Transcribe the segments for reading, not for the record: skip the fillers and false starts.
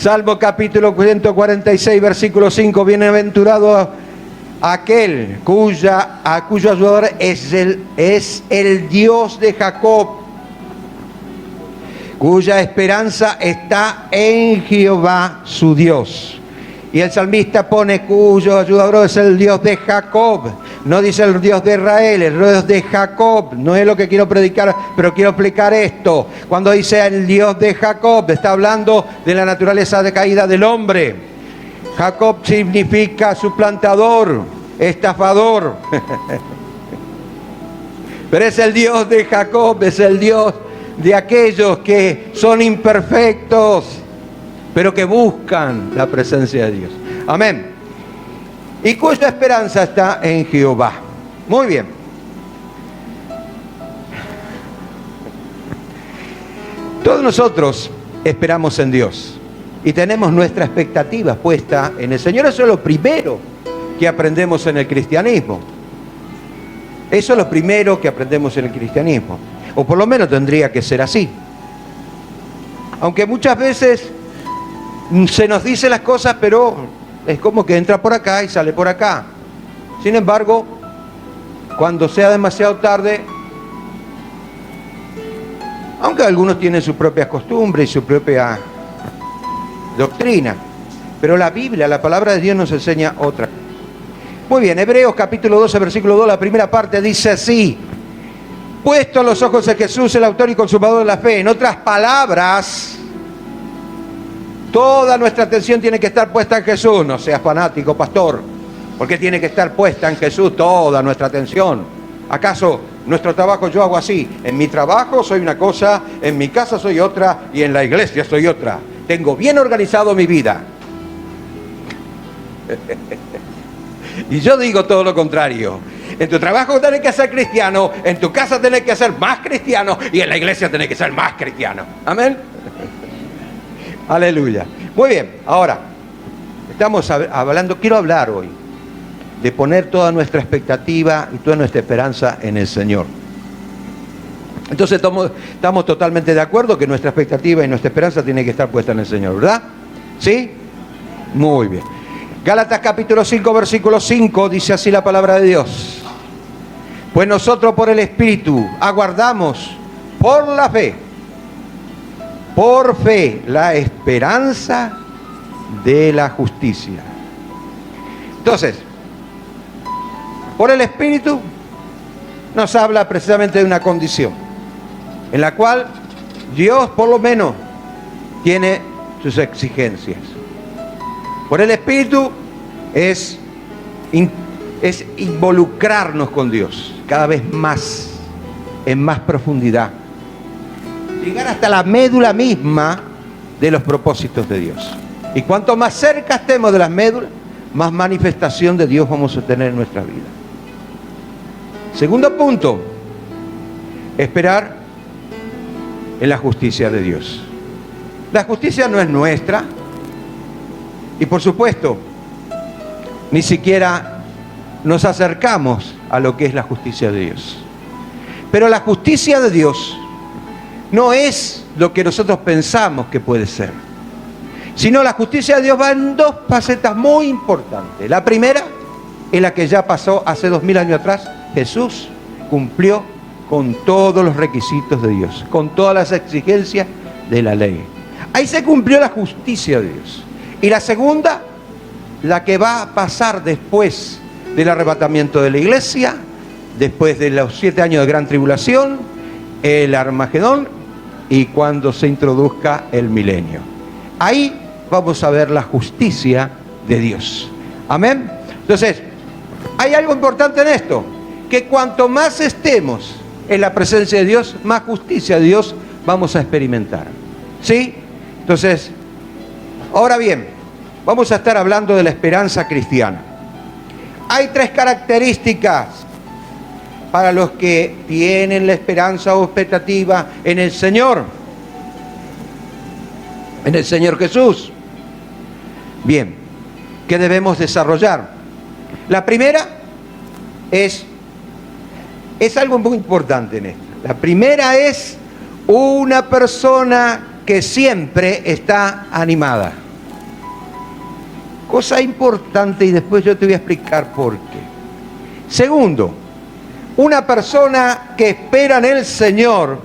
Salmo capítulo 146, versículo 5. Bienaventurado aquel cuyo ayudador es el Dios de Jacob, cuya esperanza está en Jehová su Dios. Y el salmista pone cuyo ayudador es el Dios de Jacob. No dice el Dios de Israel, el Dios de Jacob. No es lo que quiero predicar, pero quiero explicar esto. Cuando dice el Dios de Jacob, está hablando de la naturaleza decaída del hombre. Jacob significa suplantador, estafador. Pero es el Dios de Jacob, es el Dios de aquellos que son imperfectos, pero que buscan la presencia de Dios. Amén. Y cuya esperanza está en Jehová. Muy bien. Todos nosotros esperamos en Dios y tenemos nuestra expectativa puesta en el Señor. Eso es lo primero que aprendemos en el cristianismo. Eso es lo primero que aprendemos en el cristianismo. O por lo menos tendría que ser así. Aunque muchas veces se nos dice las cosas, pero es como que entra por acá y sale por acá. Sin embargo, cuando sea demasiado tarde, aunque algunos tienen sus propias costumbres y su propia doctrina, pero la Biblia, la palabra de Dios nos enseña otra. Muy bien, Hebreos capítulo 12, versículo 2, la primera parte dice así: puesto los ojos en Jesús, el autor y consumador de la fe. En otras palabras, toda nuestra atención tiene que estar puesta en Jesús. No seas fanático, pastor, porque tiene que estar puesta en Jesús toda nuestra atención. ¿Acaso nuestro trabajo yo hago así? En mi trabajo soy una cosa, en mi casa soy otra y en la iglesia soy otra. Tengo bien organizado mi vida. Y yo digo todo lo contrario. En tu trabajo tenés que ser cristiano, en tu casa tenés que ser más cristiano y en la iglesia tenés que ser más cristiano. Amén. Aleluya. Muy bien, ahora estamos hablando, quiero hablar hoy de poner toda nuestra expectativa y toda nuestra esperanza en el Señor. Entonces estamos totalmente de acuerdo que nuestra expectativa y nuestra esperanza tiene que estar puesta en el Señor, ¿verdad? ¿Sí? Muy bien. Gálatas capítulo 5, versículo 5, dice así la palabra de Dios: pues nosotros por el Espíritu aguardamos por la fe, la esperanza de la justicia. Entonces, por el Espíritu nos habla precisamente de una condición en la cual Dios por lo menos tiene sus exigencias. Por el Espíritu es involucrarnos con Dios cada vez más, en más profundidad. Llegar hasta la médula misma de los propósitos de Dios. Y cuanto más cerca estemos de las médulas, más manifestación de Dios vamos a tener en nuestra vida. Segundo punto, esperar en la justicia de Dios. La justicia no es nuestra y por supuesto ni siquiera nos acercamos a lo que es la justicia de Dios. Pero la justicia de Dios no es lo que nosotros pensamos que puede ser, sino la justicia de Dios va en dos facetas muy importantes. La primera es la que ya pasó hace 2000 años atrás. Jesús cumplió con todos los requisitos de Dios, con todas las exigencias de la ley. Ahí se cumplió la justicia de Dios. Y la segunda, la que va a pasar después del arrebatamiento de la iglesia, después de los 7 años de gran tribulación, el Armagedón y cuando se introduzca el milenio. Ahí vamos a ver la justicia de Dios. Amén. Entonces, hay algo importante en esto, que cuanto más estemos en la presencia de Dios, más justicia de Dios vamos a experimentar. ¿Sí? Entonces, ahora bien, vamos a estar hablando de la esperanza cristiana. Hay 3 características para los que tienen la esperanza o expectativa en el Señor Jesús. Bien, ¿qué debemos desarrollar? La primera es algo muy importante en esto. La primera es una persona que siempre está animada. Cosa importante, y después yo te voy a explicar por qué. Segundo, una persona que espera en el Señor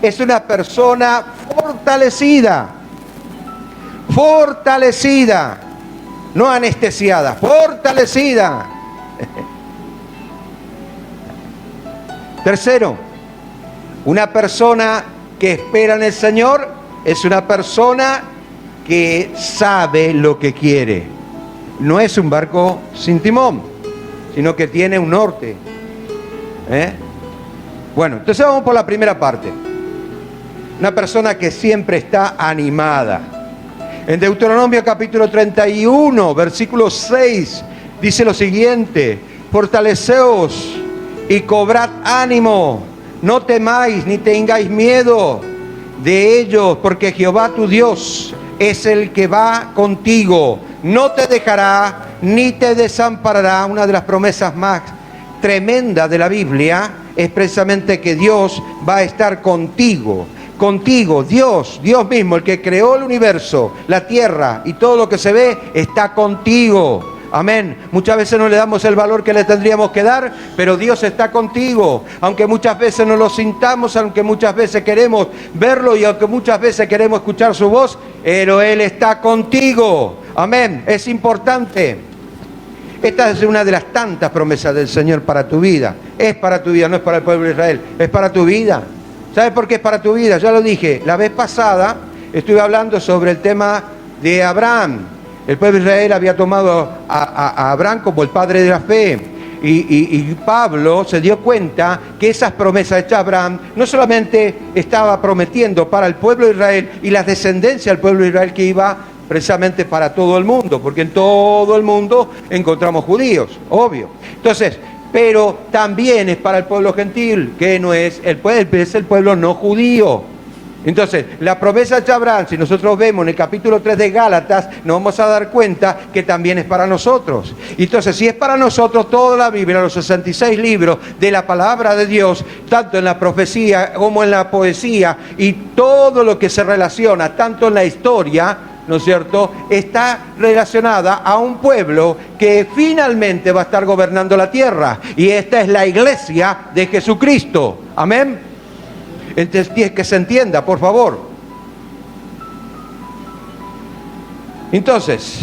es una persona fortalecida. Fortalecida, no anestesiada, fortalecida. Tercero, una persona que espera en el Señor es una persona que sabe lo que quiere. No es un barco sin timón, sino que tiene un norte. Bueno, entonces vamos por la primera parte. Una persona que siempre está animada. En Deuteronomio capítulo 31, versículo 6, dice lo siguiente: fortaleceos y cobrad ánimo, no temáis ni tengáis miedo de ellos, porque Jehová tu Dios es el que va contigo, no te dejará ni te desamparará. Una de las promesas más tremendas de la Biblia es precisamente que Dios va a estar contigo. Contigo, Dios mismo, el que creó el universo, la tierra y todo lo que se ve, está contigo. Amén. Muchas veces no le damos el valor que le tendríamos que dar, pero Dios está contigo. Aunque muchas veces no lo sintamos, aunque muchas veces queremos verlo y aunque muchas veces queremos escuchar su voz, pero Él está contigo. Amén. Es importante. Esta es una de las tantas promesas del Señor para tu vida. Es para tu vida, no es para el pueblo de Israel, es para tu vida. ¿Sabes por qué es para tu vida? Ya lo dije, la vez pasada estuve hablando sobre el tema de Abraham. El pueblo de Israel había tomado a Abraham como el padre de la fe. Y Pablo se dio cuenta que esas promesas hechas a Abraham no solamente estaba prometiendo para el pueblo de Israel y la descendencia del pueblo de Israel, que iba precisamente para todo el mundo, porque en todo el mundo encontramos judíos, obvio. Entonces, pero también es para el pueblo gentil, que no es el pueblo, es el pueblo no judío. Entonces, la promesa de Abraham, si nosotros vemos en el capítulo 3 de Gálatas, nos vamos a dar cuenta que también es para nosotros. Entonces, si es para nosotros, toda la Biblia, los 66 libros de la palabra de Dios, tanto en la profecía como en la poesía, y todo lo que se relaciona, tanto en la historia, ¿no es cierto?, está relacionada a un pueblo que finalmente va a estar gobernando la tierra. Y esta es la iglesia de Jesucristo. Amén. Entonces, que se entienda, por favor. Entonces,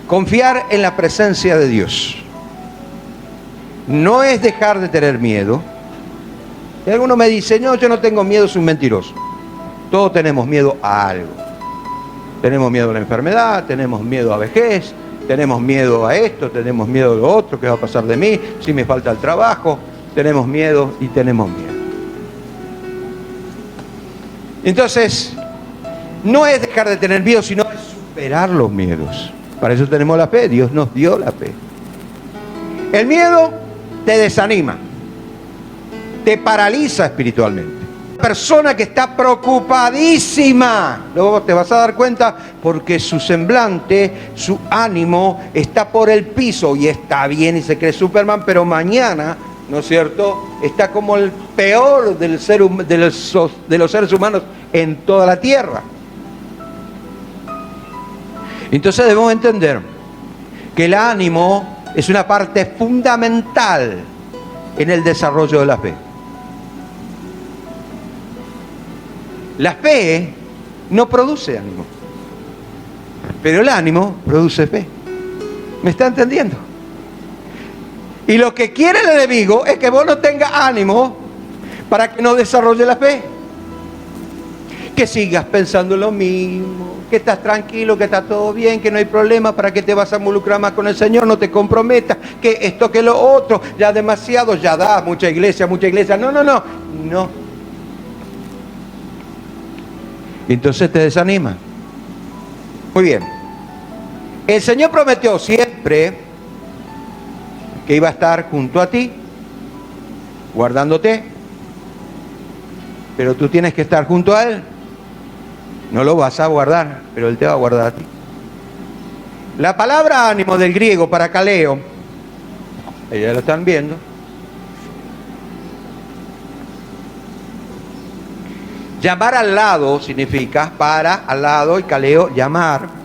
confiar en la presencia de Dios no es dejar de tener miedo. Y alguno me dice: no, yo no tengo miedo, es un mentiroso. Todos tenemos miedo a algo. Tenemos miedo a la enfermedad, tenemos miedo a vejez, tenemos miedo a esto, tenemos miedo a lo otro, ¿qué va a pasar de mí? Si me falta el trabajo, tenemos miedo y tenemos miedo. Entonces, no es dejar de tener miedo, sino es superar los miedos. Para eso tenemos la fe, Dios nos dio la fe. El miedo te desanima, te paraliza espiritualmente. Persona que está preocupadísima, luego te vas a dar cuenta porque su semblante, su ánimo está por el piso, y está bien y se cree Superman, pero mañana, ¿no es cierto?, está como el peor de los seres humanos en toda la tierra. Entonces debemos entender que el ánimo es una parte fundamental en el desarrollo de la fe. La fe no produce ánimo, pero el ánimo produce fe. ¿Me está entendiendo? Y lo que quiere el enemigo es que vos no tengas ánimo para que no desarrolle la fe. Que sigas pensando en lo mismo, que estás tranquilo, que está todo bien, que no hay problema, para que te vas a involucrar más con el Señor, no te comprometas, que esto, que lo otro, ya demasiado, ya da, mucha iglesia. No. Entonces te desanima. Muy bien. El Señor prometió siempre que iba a estar junto a ti, guardándote, pero tú tienes que estar junto a Él. No lo vas a guardar, pero Él te va a guardar a ti. La palabra ánimo del griego para kaleo, ya lo están viendo, llamar al lado significa para, al lado, y kaleo, llamar.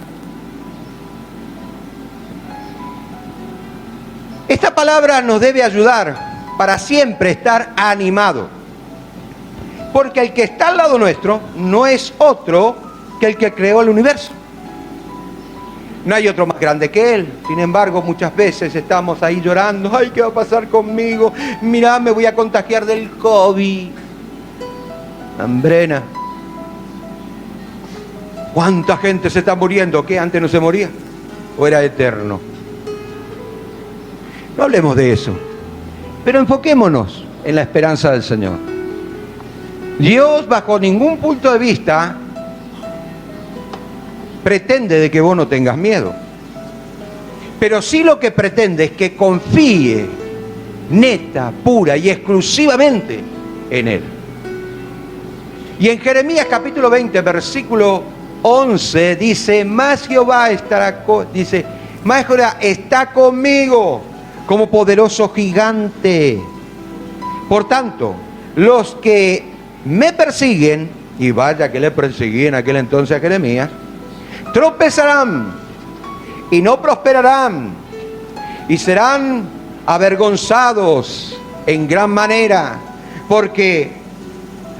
palabra nos debe ayudar para siempre estar animado. Porque el que está al lado nuestro no es otro que el que creó el universo. No hay otro más grande que Él. Sin embargo, muchas veces estamos ahí llorando. Ay, ¿qué va a pasar conmigo? Mirá, me voy a contagiar del COVID. Hambrena. ¿Cuánta gente se está muriendo? ¿Qué? ¿Antes no se moría? ¿O era eterno? No hablemos de eso. Pero enfoquémonos en la esperanza del Señor. Dios, bajo ningún punto de vista, pretende de que vos no tengas miedo. Pero sí lo que pretende es que confíe neta, pura y exclusivamente en Él. Y en Jeremías capítulo 20, versículo 11, dice, más Jehová está conmigo como poderoso gigante. Por tanto, los que me persiguen, y vaya que le perseguí en aquel entonces a Jeremías, tropezarán y no prosperarán y serán avergonzados en gran manera, porque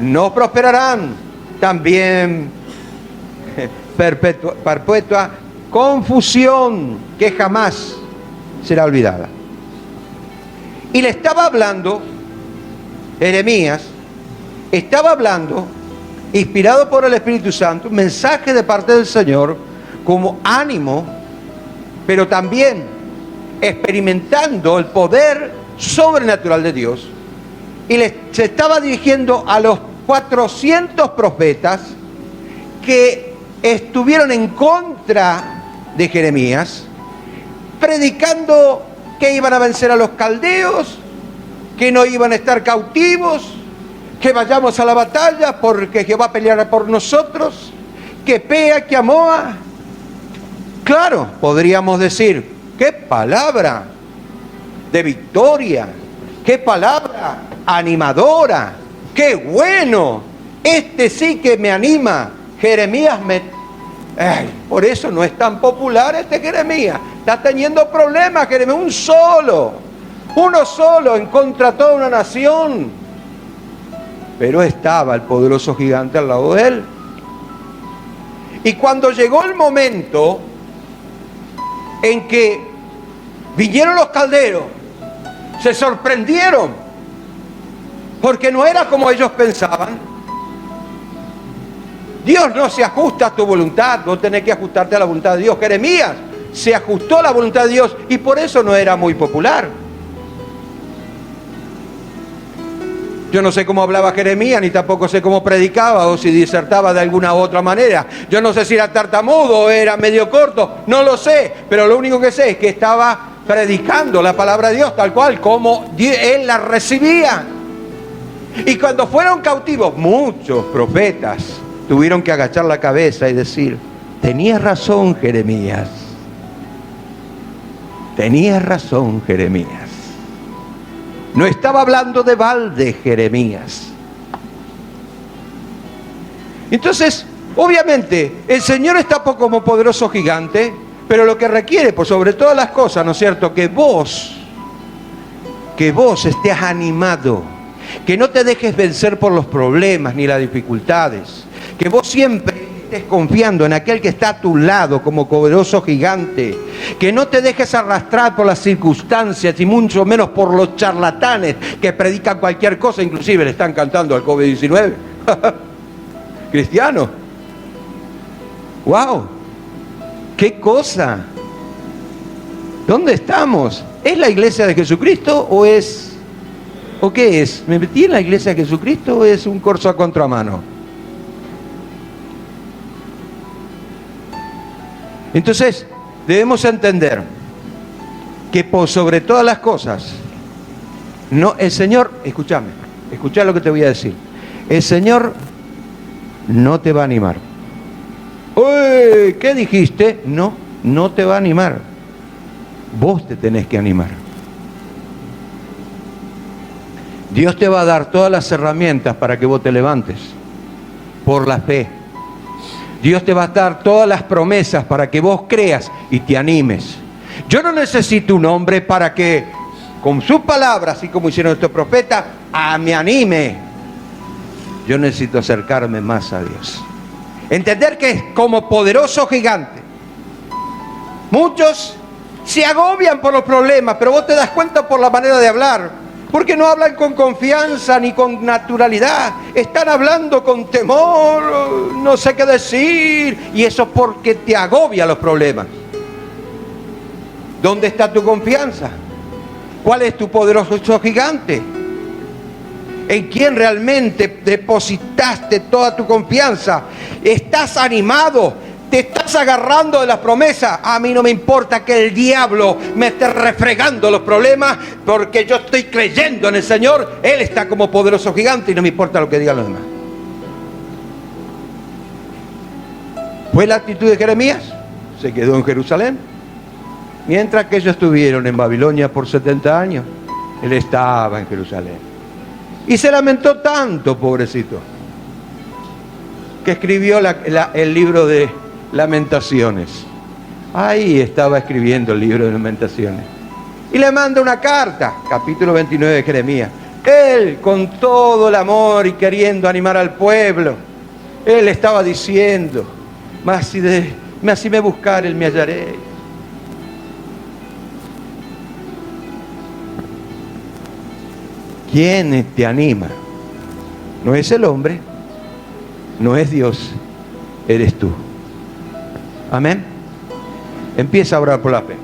no prosperarán. También perpetua confusión que jamás será olvidada. Y le estaba hablando Jeremías, estaba hablando inspirado por el Espíritu Santo, un mensaje de parte del Señor como ánimo, pero también experimentando el poder sobrenatural de Dios. Y se estaba dirigiendo a los 400 profetas que estuvieron en contra de Jeremías, predicando que iban a vencer a los caldeos, que no iban a estar cautivos, que vayamos a la batalla porque Jehová peleará por nosotros, que Pea, que Amoa. Claro, podríamos decir, qué palabra de victoria, qué palabra animadora, qué bueno, este sí que me anima. Jeremías por eso no es tan popular este Jeremías, está teniendo problemas Jeremías, uno solo en contra de toda una nación. Pero estaba el poderoso gigante al lado de él. Y cuando llegó el momento en que vinieron los caldeos, se sorprendieron, porque no era como ellos pensaban. Dios no se ajusta a tu voluntad, vos tenés que ajustarte a la voluntad de Dios. Jeremías se ajustó a la voluntad de Dios y por eso no era muy popular. Yo no sé cómo hablaba Jeremías, ni tampoco sé cómo predicaba o si disertaba de alguna u otra manera. Yo no sé si era tartamudo o era medio corto, no lo sé. Pero lo único que sé es que estaba predicando la palabra de Dios tal cual como él la recibía. Y cuando fueron cautivos, muchos profetas tuvieron que agachar la cabeza y decir, tenías razón Jeremías. Tenías razón Jeremías. No estaba hablando de balde Jeremías. Entonces, obviamente, el Señor está como poderoso gigante, pero lo que requiere, por sobre todas las cosas, ¿no es cierto?, que vos estés animado, que no te dejes vencer por los problemas ni las dificultades, que vos siempre estés confiando en aquel que está a tu lado como poderoso gigante, que no te dejes arrastrar por las circunstancias y mucho menos por los charlatanes que predican cualquier cosa, inclusive le están cantando al COVID-19. Cristiano. ¡Wow! ¡Qué cosa! ¿Dónde estamos? ¿Es la iglesia de Jesucristo o qué es? ¿Me metí en la iglesia de Jesucristo o es un corso a contramano? Entonces, debemos entender que por sobre todas las cosas, no, el Señor, escuchá lo que te voy a decir. El Señor no te va a animar. ¡Uy! ¿Qué dijiste? No te va a animar. Vos te tenés que animar. Dios te va a dar todas las herramientas para que vos te levantes por la fe. Dios te va a dar todas las promesas para que vos creas y te animes. Yo no necesito un hombre para que con sus palabras, así como hicieron estos profetas, me anime. Yo necesito acercarme más a Dios. Entender que es como poderoso gigante. Muchos se agobian por los problemas, pero vos te das cuenta por la manera de hablar, porque no hablan con confianza ni con naturalidad. Están hablando con temor, no sé qué decir, y eso porque te agobia los problemas. ¿Dónde está tu confianza? ¿Cuál es tu poderoso gigante? ¿En quién realmente depositaste toda tu confianza? ¿Estás animado? ¿Te estás agarrando de las promesas? A mí no me importa que el diablo me esté refregando los problemas, porque yo estoy creyendo en el Señor. Él está como poderoso gigante y no me importa lo que digan los demás. ¿Fue la actitud de Jeremías? Se quedó en Jerusalén. Mientras que ellos estuvieron en Babilonia por 70 años, él estaba en Jerusalén. Y se lamentó tanto, pobrecito, que escribió el libro de Lamentaciones. Ahí estaba escribiendo el libro de Lamentaciones. Y le manda una carta, capítulo 29 de Jeremías. Él, con todo el amor y queriendo animar al pueblo, él estaba diciendo, mas si me buscares, me hallaréis. ¿Quién te anima? No es el hombre, no es Dios, eres tú. Amén. Empieza a orar por la fe.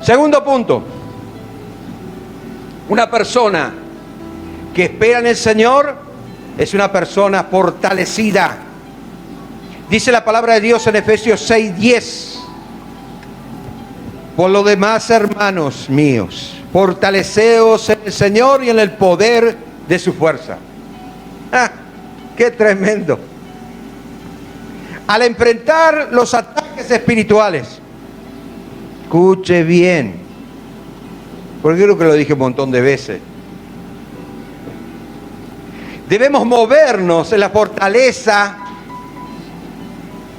Segundo punto. Una persona que espera en el Señor es una persona fortalecida. Dice la palabra de Dios en Efesios 6:10. Por lo demás, hermanos míos, fortaleceos en el Señor y en el poder de su fuerza. ¡Ah! ¡Qué tremendo! Al enfrentar los ataques espirituales, escuche bien, porque creo que lo dije un montón de veces, debemos movernos en la fortaleza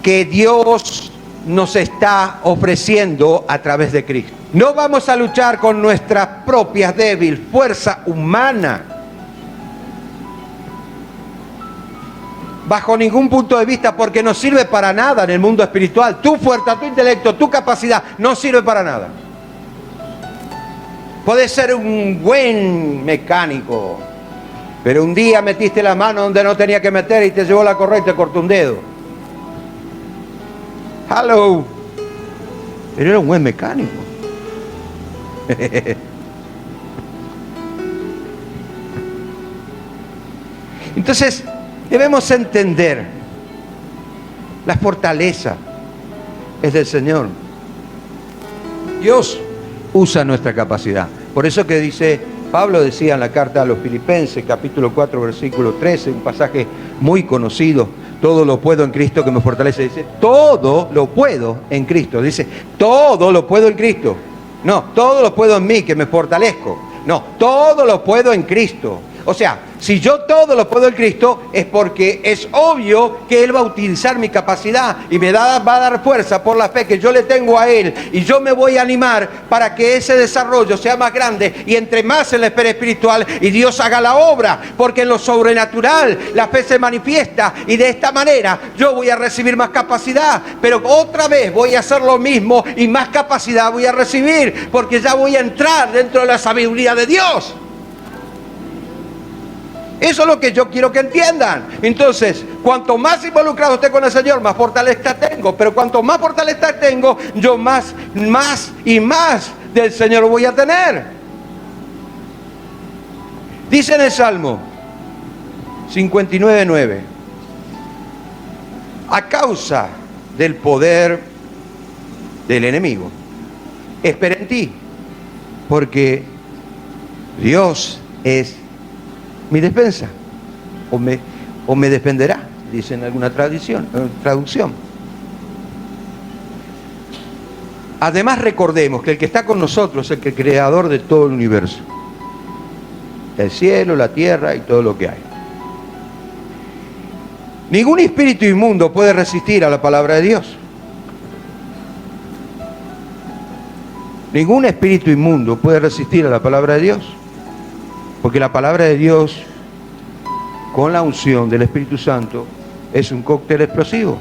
que Dios nos está ofreciendo a través de Cristo. No vamos a luchar con nuestras propias débiles, fuerza humana, bajo ningún punto de vista, porque no sirve para nada en el mundo espiritual. Tu fuerza, tu intelecto, tu capacidad no sirve para nada. Puedes ser un buen mecánico, pero un día metiste la mano donde no tenía que meter y te llevó la correa y te cortó un dedo. Hello. Pero era un buen mecánico. Entonces, debemos entender, la fortaleza es del Señor. Dios usa nuestra capacidad. Por eso que dice, Pablo decía en la carta a los Filipenses, capítulo 4, versículo 13, un pasaje muy conocido: todo lo puedo en Cristo que me fortalece. Dice, todo lo puedo en Cristo. Dice, todo lo puedo en Cristo. No, todo lo puedo en mí que me fortalezco. No, todo lo puedo en Cristo. O sea, si yo todo lo puedo en Cristo, es porque es obvio que Él va a utilizar mi capacidad y va a dar fuerza por la fe que yo le tengo a Él. Y yo me voy a animar para que ese desarrollo sea más grande y entre más en la esfera espiritual y Dios haga la obra. Porque en lo sobrenatural la fe se manifiesta y de esta manera yo voy a recibir más capacidad. Pero otra vez voy a hacer lo mismo y más capacidad voy a recibir, porque ya voy a entrar dentro de la sabiduría de Dios. Eso es lo que yo quiero que entiendan. Entonces, cuanto más involucrado esté con el Señor, más fortaleza tengo. Pero cuanto más fortaleza tengo, yo más y más del Señor voy a tener. Dice en el Salmo 59:9: a causa del poder del enemigo, espera en ti, porque Dios es mi defensa, o me defenderá, dice en alguna traducción. Además, recordemos que el que está con nosotros es el creador de todo el universo, el cielo, la tierra y todo lo que hay. Ningún espíritu inmundo puede resistir a la palabra de Dios. Ningún espíritu inmundo puede resistir a la palabra de Dios, porque la palabra de Dios, con la unción del Espíritu Santo, es un cóctel explosivo.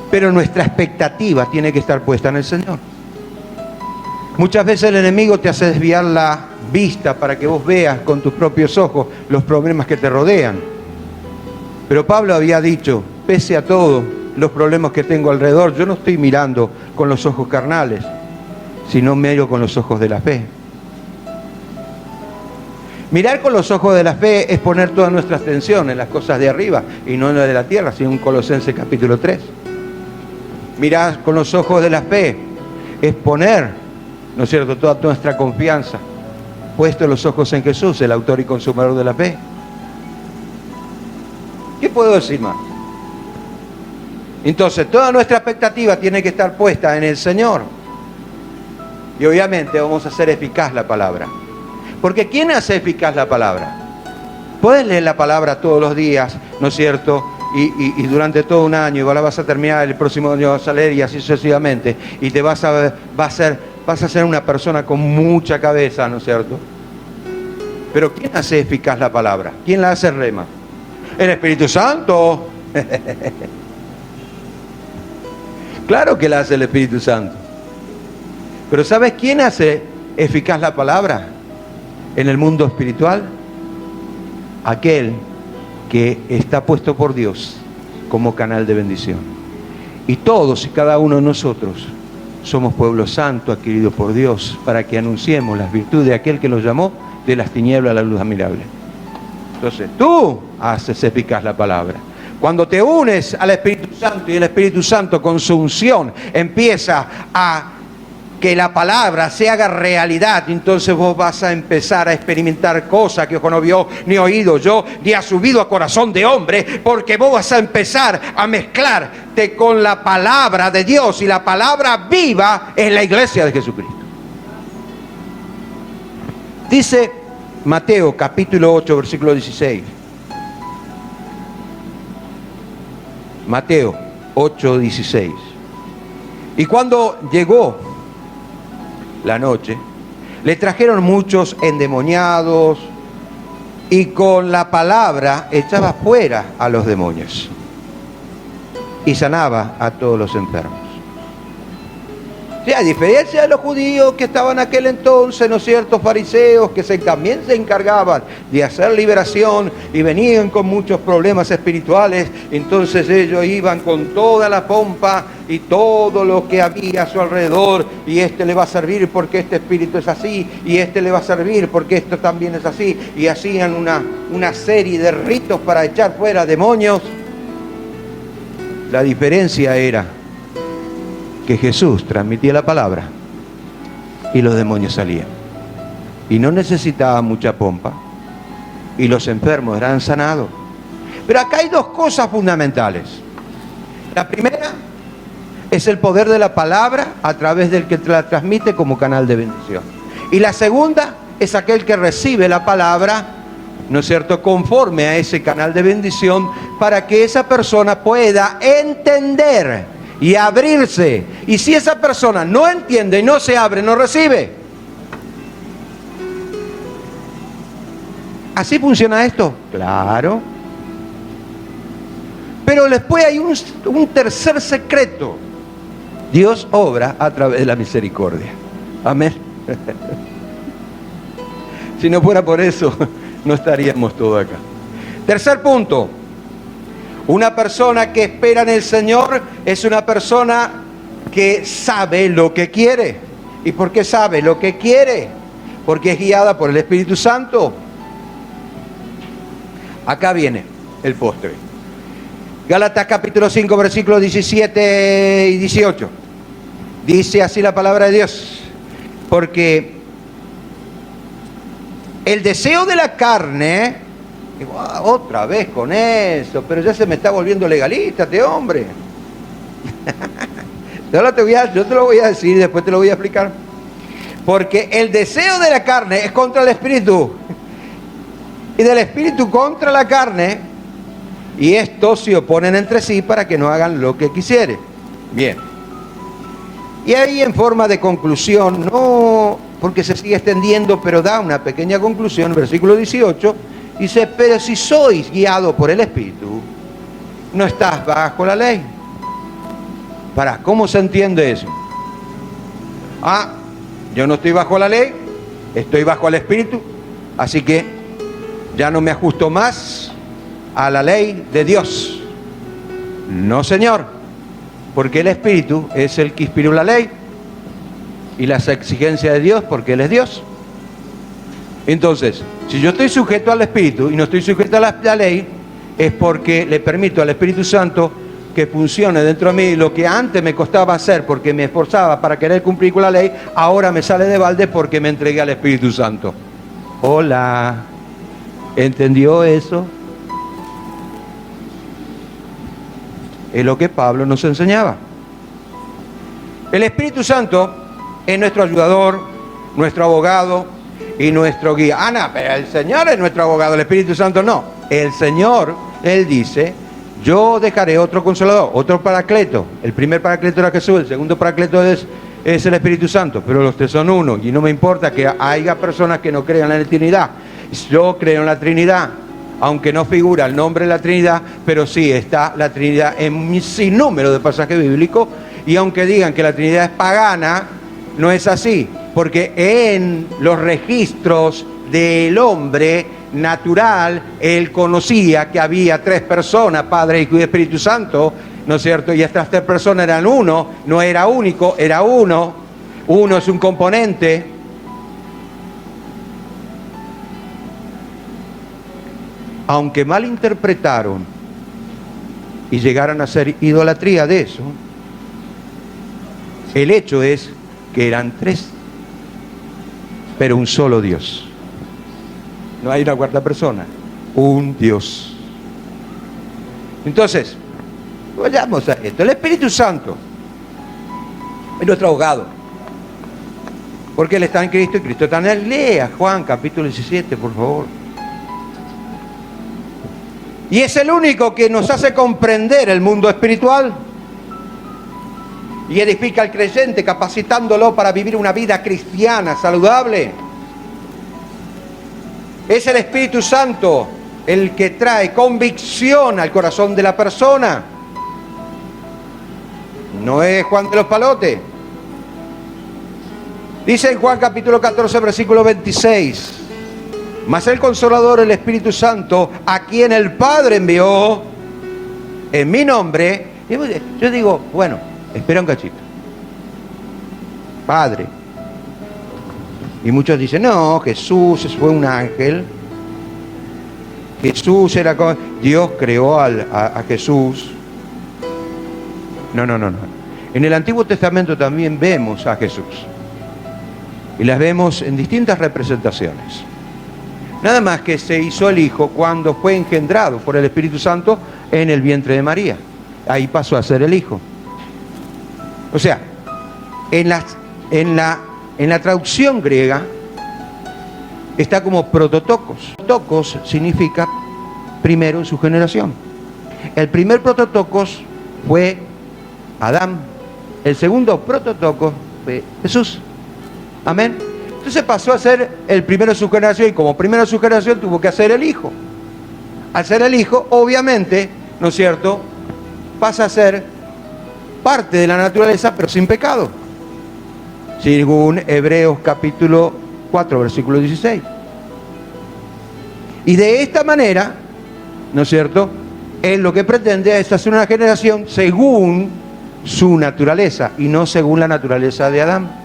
Pero nuestra expectativa tiene que estar puesta en el Señor. Muchas veces el enemigo te hace desviar la vista para que vos veas con tus propios ojos los problemas que te rodean. Pero Pablo había dicho, pese a todo los problemas que tengo alrededor, yo no estoy mirando con los ojos carnales, sino miro con los ojos de la fe. Mirar con los ojos de la fe es poner toda nuestra atención en las cosas de arriba y no en las de la tierra, sino en Colosenses capítulo 3. Mirar con los ojos de la fe es poner, ¿no es cierto?, toda nuestra confianza puesto los ojos en Jesús, el autor y consumador de la fe. ¿Qué puedo decir más? Entonces, toda nuestra expectativa tiene que estar puesta en el Señor. Y obviamente vamos a hacer eficaz la palabra. Porque ¿quién hace eficaz la palabra? Puedes leer la palabra todos los días, ¿no es cierto?, y durante todo un año, y ahora vas a terminar, el próximo año vas a leer y así sucesivamente, y te vas a ser una persona con mucha cabeza, ¿no es cierto? Pero ¿quién hace eficaz la palabra? ¿Quién la hace rema? El Espíritu Santo. Claro que la hace el Espíritu Santo. Pero ¿sabes quién hace eficaz la palabra en el mundo espiritual? Aquel que está puesto por Dios como canal de bendición. Y todos y cada uno de nosotros somos pueblo santo adquirido por Dios para que anunciemos las virtudes de aquel que nos llamó de las tinieblas a la luz admirable. Entonces tú haces eficaz la palabra. Cuando te unes al Espíritu Santo y el Espíritu Santo con su unción empieza a que la palabra se haga realidad, entonces vos vas a empezar a experimentar cosas que ojo no vio, ni oído yo, ni ha subido a corazón de hombre, porque vos vas a empezar a mezclarte con la palabra de Dios, y la palabra viva es la iglesia de Jesucristo. Dice Mateo capítulo 8, versículo 16. Mateo 8, 16. Y cuando llegó la noche, le trajeron muchos endemoniados y con la palabra echaba fuera a los demonios y sanaba a todos los enfermos. O sea, a diferencia de los judíos que estaban en aquel entonces, ¿no es cierto?, fariseos que también se encargaban de hacer liberación y venían con muchos problemas espirituales, entonces ellos iban con toda la pompa y todo lo que había a su alrededor, y este le va a servir porque este espíritu es así, y este le va a servir porque esto también es así, y hacían una serie de ritos para echar fuera demonios. La diferencia era que Jesús transmitía la palabra y los demonios salían. Y no necesitaba mucha pompa y los enfermos eran sanados. Pero acá hay dos cosas fundamentales. La primera es el poder de la palabra a través del que la transmite como canal de bendición. Y la segunda es aquel que recibe la palabra, ¿no es cierto?, conforme a ese canal de bendición, para que esa persona pueda entender y abrirse. Y si esa persona no entiende y no se abre, no recibe. ¿Así funciona esto? Claro. Pero después hay un tercer secreto. Dios obra a través de la misericordia. Amén. Si no fuera por eso, no estaríamos todos acá. Tercer punto. Una persona que espera en el Señor es una persona que sabe lo que quiere. ¿Y por qué sabe lo que quiere? Porque es guiada por el Espíritu Santo. Acá viene el postre. Gálatas capítulo 5, versículos 17 y 18. Dice así la palabra de Dios. Porque el deseo de la carne... Otra vez con eso, pero ya se me está volviendo legalista este hombre. Yo te lo voy a decir y después te lo voy a explicar. Porque el deseo de la carne es contra el espíritu, y del espíritu contra la carne, y estos se oponen entre sí para que no hagan lo que quisieren. Bien. Y ahí, en forma de conclusión, no porque se sigue extendiendo, pero da una pequeña conclusión, versículo 18, dice, pero si sois guiados por el Espíritu, no estás bajo la ley. ¿Cómo se entiende eso? Yo no estoy bajo la ley, estoy bajo el Espíritu, así que ya no me ajusto más a la ley de Dios. No, señor, porque el Espíritu es el que inspiró la ley y las exigencias de Dios, porque Él es Dios. Entonces, si yo estoy sujeto al Espíritu y no estoy sujeto a la ley, es porque le permito al Espíritu Santo que funcione dentro de mí. Lo que antes me costaba hacer porque me esforzaba para querer cumplir con la ley, ahora me sale de balde porque me entregué al Espíritu Santo. Hola, ¿entendió eso? Es lo que Pablo nos enseñaba. El Espíritu Santo es nuestro ayudador, nuestro abogado y nuestro guía. Pero el Señor es nuestro abogado, el Espíritu Santo no. El Señor, Él dice, yo dejaré otro consolador, otro paracleto. El primer paracleto era Jesús, el segundo paracleto es el Espíritu Santo, pero los tres son uno. Y no me importa que haya personas que no crean en la Trinidad. Yo creo en la Trinidad, aunque no figura el nombre de la Trinidad, pero sí está la Trinidad en un sinnúmero de pasajes bíblicos. Y aunque digan que la Trinidad es pagana, no es así, porque en los registros del hombre natural, él conocía que había tres personas, Padre, Hijo y Espíritu Santo, ¿no es cierto? Y estas tres personas eran uno, no era único, era uno. Uno es un componente. Aunque malinterpretaron y llegaron a hacer idolatría de eso, el hecho es que eran tres, pero un solo Dios. No hay una cuarta persona, un Dios. Entonces, vayamos a esto. El Espíritu Santo es nuestro abogado, porque Él está en Cristo y Cristo está en Él. Lea Juan capítulo 17, por favor. Y es el único que nos hace comprender el mundo espiritual y edifica al creyente, capacitándolo para vivir una vida cristiana saludable. Es el Espíritu Santo el que trae convicción al corazón de la persona. No es Juan de los Palotes. Dice en Juan capítulo 14, versículo 26, mas el Consolador, el Espíritu Santo, a quien el Padre envió en mi nombre. Yo digo, bueno, espera un cachito. Padre. Y muchos dicen, no, Jesús fue un ángel. Jesús era... Dios creó a Jesús. No. En el Antiguo Testamento también vemos a Jesús. Y las vemos en distintas representaciones. Nada más que se hizo el Hijo cuando fue engendrado por el Espíritu Santo en el vientre de María. Ahí pasó a ser el Hijo. O sea, en la traducción griega está como prototokos. Tokos significa primero en su generación. El primer prototokos fue Adán. El segundo prototokos fue Jesús. Amén. Entonces pasó a ser el primero de su generación, y como primero de su generación tuvo que hacer el Hijo. Al ser el Hijo, obviamente, ¿no es cierto?, pasa a ser parte de la naturaleza, pero sin pecado. Según Hebreos capítulo 4, versículo 16. Y de esta manera, ¿no es cierto?, Él lo que pretende es hacer una generación según su naturaleza y no según la naturaleza de Adán.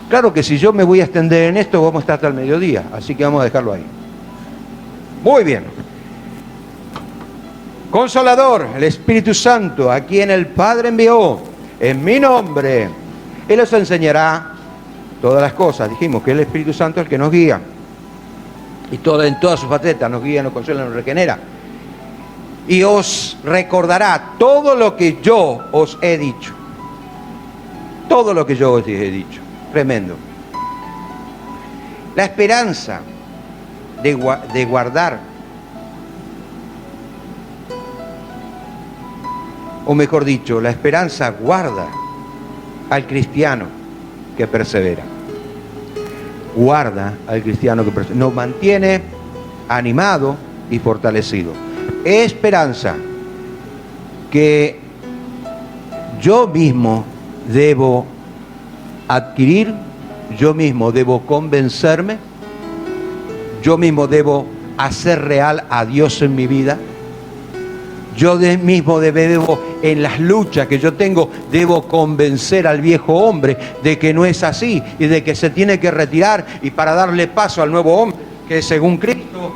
Claro que si yo me voy a extender en esto, vamos a estar hasta el mediodía, así que vamos a dejarlo ahí. Muy bien. Consolador, el Espíritu Santo, a quien el Padre envió en mi nombre. Él os enseñará todas las cosas. Dijimos que el Espíritu Santo es el que nos guía. Y en todas sus facetas nos guía, nos consuela, nos regenera. Y os recordará todo lo que yo os he dicho. Todo lo que yo os he dicho. Tremendo. La esperanza de guardar, o mejor dicho, la esperanza guarda al cristiano que persevera. Guarda al cristiano que persevera. Nos mantiene animado y fortalecido. Esperanza que yo mismo debo adquirir, yo mismo debo convencerme, yo mismo debo hacer real a Dios en mi vida. Yo mismo debo, en las luchas que yo tengo, debo convencer al viejo hombre de que no es así y de que se tiene que retirar, y para darle paso al nuevo hombre, que es según Cristo.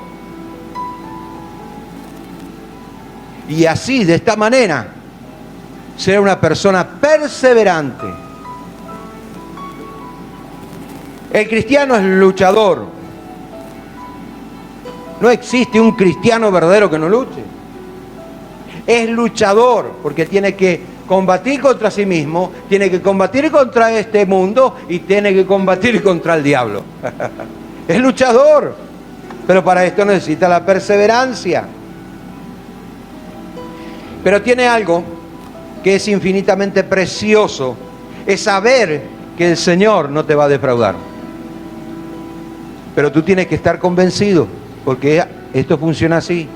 Y así, de esta manera, ser una persona perseverante. El cristiano es luchador. No existe un cristiano verdadero que no luche. Es luchador porque tiene que combatir contra sí mismo, tiene que combatir contra este mundo y tiene que combatir contra el diablo. Es luchador, pero para esto necesita la perseverancia. Pero tiene algo que es infinitamente precioso, es saber que el Señor no te va a defraudar. Pero tú tienes que estar convencido, porque esto funciona así.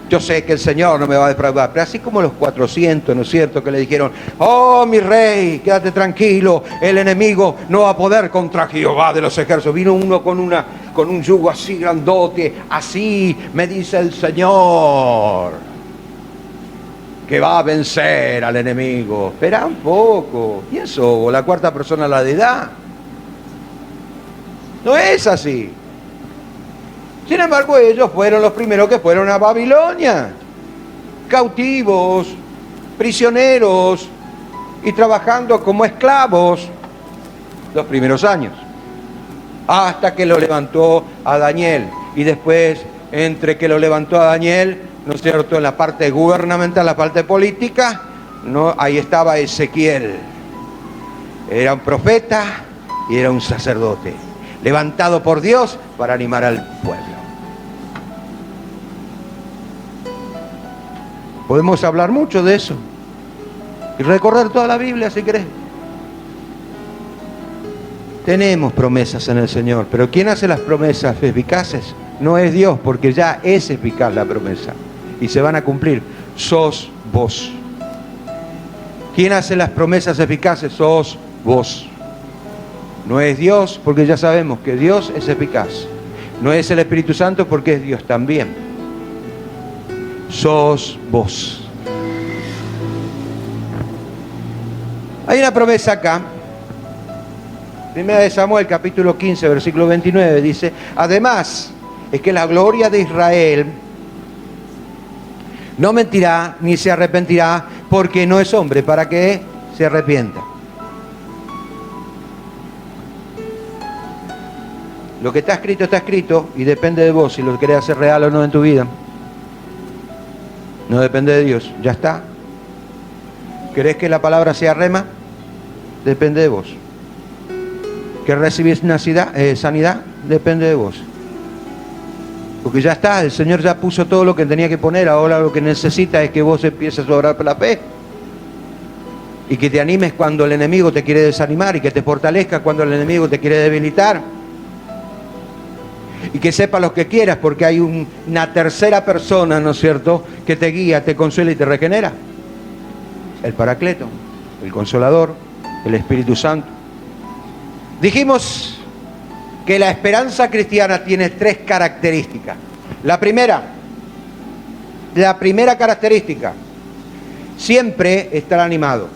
Yo sé que el Señor no me va a defraudar, pero así como los 400, ¿no es cierto?, que le dijeron: oh, mi rey, quédate tranquilo, el enemigo no va a poder contra Jehová de los ejércitos. Vino uno con un yugo así grandote, así me dice el Señor, que va a vencer al enemigo. Espera un poco, ¿y eso? La cuarta persona de la deidad. No es así. Sin embargo, ellos fueron los primeros que fueron a Babilonia, cautivos, prisioneros y trabajando como esclavos los primeros años, hasta que lo levantó a Daniel. Y después, entre que lo levantó a Daniel, ¿no es cierto?, en la parte gubernamental, la parte política, ¿no?, ahí estaba Ezequiel. Era un profeta y era un sacerdote, levantado por Dios para animar al pueblo. Podemos hablar mucho de eso y recorrer toda la Biblia si querés. Tenemos promesas en el Señor, pero ¿quién hace las promesas eficaces? No es Dios, porque ya es eficaz la promesa y se van a cumplir. Sos vos. ¿Quién hace las promesas eficaces? Sos vos. No es Dios, porque ya sabemos que Dios es eficaz. No es el Espíritu Santo, porque es Dios también. Sos vos. Hay una promesa acá. Primera de Samuel, capítulo 15, versículo 29, dice: además, es que la gloria de Israel no mentirá ni se arrepentirá, porque no es hombre para que se arrepienta. Lo que está escrito y depende de vos si lo querés hacer real o no en tu vida. No depende de Dios, ya está. ¿Querés que la palabra sea rema? Depende de vos. ¿Querés recibir sanidad? Depende de vos. Porque ya está, el Señor ya puso todo lo que tenía que poner. Ahora lo que necesita es que vos empieces a orar por la fe. Y que te animes cuando el enemigo te quiere desanimar, y que te fortalezcas cuando el enemigo te quiere debilitar. Y que sepas lo que quieras, porque hay una tercera persona, ¿no es cierto?, que te guía, te consuela y te regenera. El Paracleto, el Consolador, el Espíritu Santo. Dijimos que la esperanza cristiana tiene 3 características. La primera característica: siempre estar animado.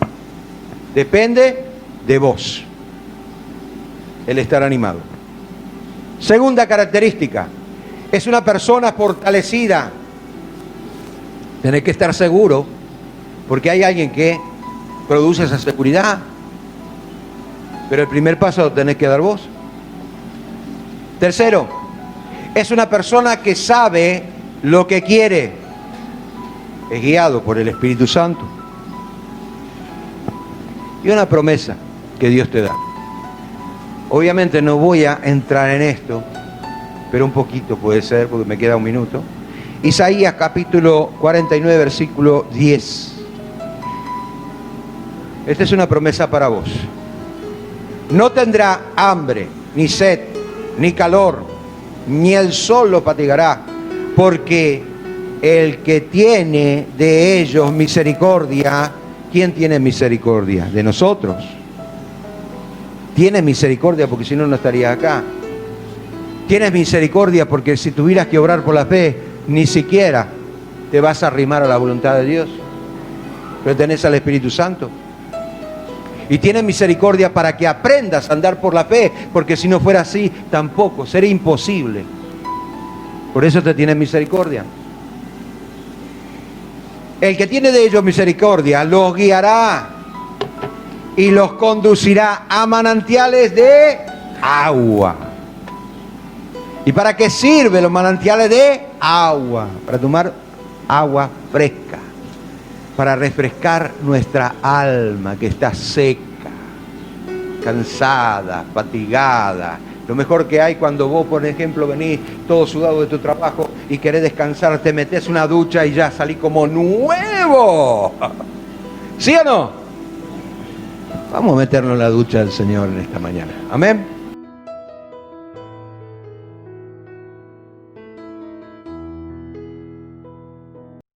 Depende de vos el estar animado. Segunda característica: es una persona fortalecida. Tenés que estar seguro, porque hay alguien que produce esa seguridad. Pero el primer paso lo tenés que dar vos. Tercero, es una persona que sabe lo que quiere. Es guiado por el Espíritu Santo. Y una promesa que Dios te da. Obviamente no voy a entrar en esto, pero un poquito puede ser, porque me queda un minuto. Isaías capítulo 49, versículo 10. Esta es una promesa para vos. No tendrá hambre, ni sed, ni calor, ni el sol lo fatigará, porque el que tiene de ellos misericordia, ¿quién tiene misericordia? De nosotros. Tienes misericordia porque si no, no estarías acá. Tienes misericordia porque si tuvieras que obrar por la fe, ni siquiera te vas a arrimar a la voluntad de Dios. Pero tenés al Espíritu Santo. Y tienes misericordia para que aprendas a andar por la fe, porque si no fuera así, tampoco, sería imposible. Por eso te tiene misericordia. El que tiene de ellos misericordia los guiará y los conducirá a manantiales de agua. ¿Y para qué sirven los manantiales de agua? Para tomar agua fresca, para refrescar nuestra alma que está seca, cansada, fatigada. Lo mejor que hay cuando vos, por ejemplo, venís todo sudado de tu trabajo y querés descansar, te metés una ducha y ya salís como nuevo. ¿Sí o no? Vamos a meternos en la ducha del Señor en esta mañana. Amén.